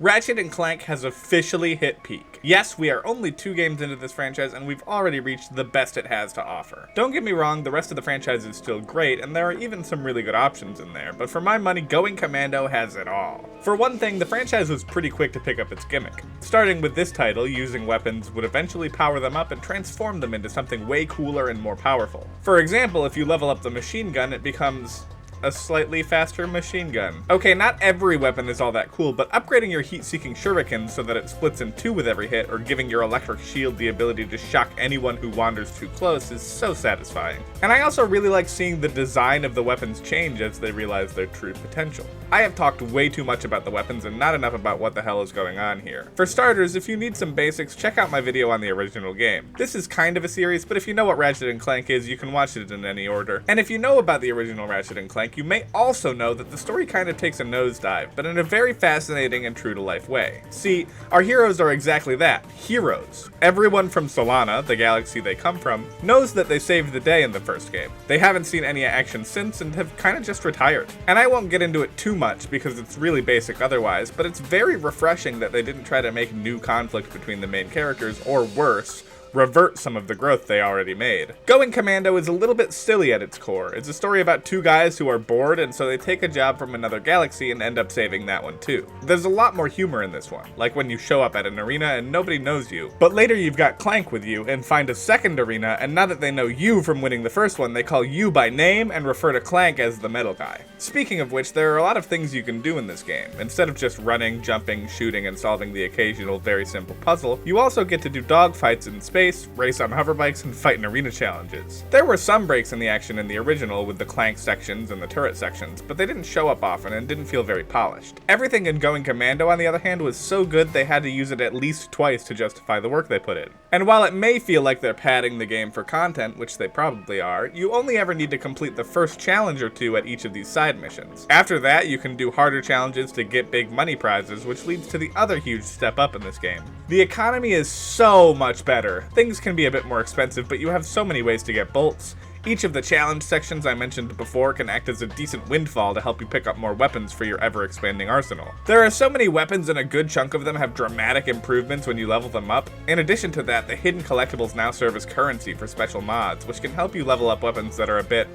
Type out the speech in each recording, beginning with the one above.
Ratchet and Clank has officially hit peak. Yes, we are only 2 games into this franchise and we've already reached the best it has to offer. Don't get me wrong, the rest of the franchise is still great and there are even some really good options in there, but for my money, Going Commando has it all. For one thing, the franchise was pretty quick to pick up its gimmick. Starting with this title, using weapons would eventually power them up and transform them into something way cooler and more powerful. For example, if you level up the machine gun, it becomes a slightly faster machine gun. Okay, not every weapon is all that cool, but upgrading your heat-seeking shuriken so that it splits in 2 with every hit, or giving your electric shield the ability to shock anyone who wanders too close is so satisfying. And I also really like seeing the design of the weapons change as they realize their true potential. I have talked way too much about the weapons and not enough about what the hell is going on here. For starters, if you need some basics, check out my video on the original game. This is kind of a series, but if you know what Ratchet and Clank is, you can watch it in any order. And if you know about the original Ratchet and Clank, you may also know that the story kind of takes a nosedive, but in a very fascinating and true-to-life way. See, our heroes are exactly that, heroes. Everyone from Solana, the galaxy they come from, knows that they saved the day in the first game. They haven't seen any action since and have kind of just retired. And I won't get into it too much because it's really basic otherwise, but it's very refreshing that they didn't try to make new conflict between the main characters, or worse, revert some of the growth they already made. Going Commando is a little bit silly at its core. It's a story about 2 guys who are bored and so they take a job from another galaxy and end up saving that one too. There's a lot more humor in this one, like when you show up at an arena and nobody knows you, but later you've got Clank with you and find a second arena, and now that they know you from winning the first one, they call you by name and refer to Clank as the metal guy. Speaking of which, there are a lot of things you can do in this game. Instead of just running, jumping, shooting, and solving the occasional very simple puzzle, you also get to do dogfights in space, race on hoverbikes, and fight in arena challenges. There were some breaks in the action in the original with the Clank sections and the turret sections, but they didn't show up often and didn't feel very polished. Everything in Going Commando, on the other hand, was so good they had to use it at least twice to justify the work they put in. And while it may feel like they're padding the game for content, which they probably are, you only ever need to complete the first challenge or 2 at each of these side missions. After that, you can do harder challenges to get big money prizes, which leads to the other huge step up in this game. The economy is so much better. Things can be a bit more expensive, but you have so many ways to get bolts. Each of the challenge sections I mentioned before can act as a decent windfall to help you pick up more weapons for your ever-expanding arsenal. There are so many weapons and a good chunk of them have dramatic improvements when you level them up. In addition to that, the hidden collectibles now serve as currency for special mods, which can help you level up weapons that are a bit,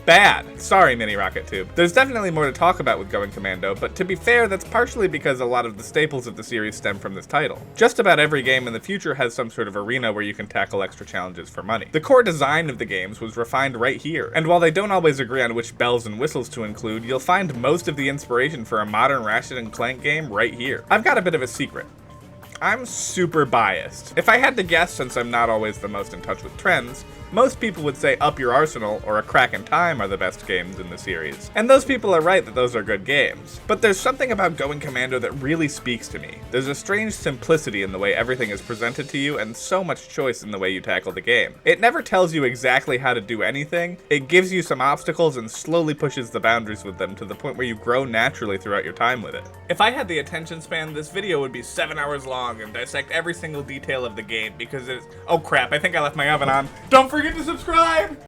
bad. Sorry, Mini Rocket Tube. There's definitely more to talk about with Going Commando, but to be fair, that's partially because a lot of the staples of the series stem from this title. Just about every game in the future has some sort of arena where you can tackle extra challenges for money. The core design of the games was refined right here, and while they don't always agree on which bells and whistles to include, you'll find most of the inspiration for a modern Ratchet and Clank game right here. I've got a bit of a secret. I'm super biased. If I had to guess, since I'm not always the most in touch with trends, most people would say Up Your Arsenal or A Crack in Time are the best games in the series. And those people are right that those are good games. But there's something about Going Commando that really speaks to me. There's a strange simplicity in the way everything is presented to you and so much choice in the way you tackle the game. It never tells you exactly how to do anything. It gives you some obstacles and slowly pushes the boundaries with them to the point where you grow naturally throughout your time with it. If I had the attention span, this video would be 7 hours long and dissect every single detail of the game because it's— oh crap, I think I left my oven on. Don't forget to subscribe!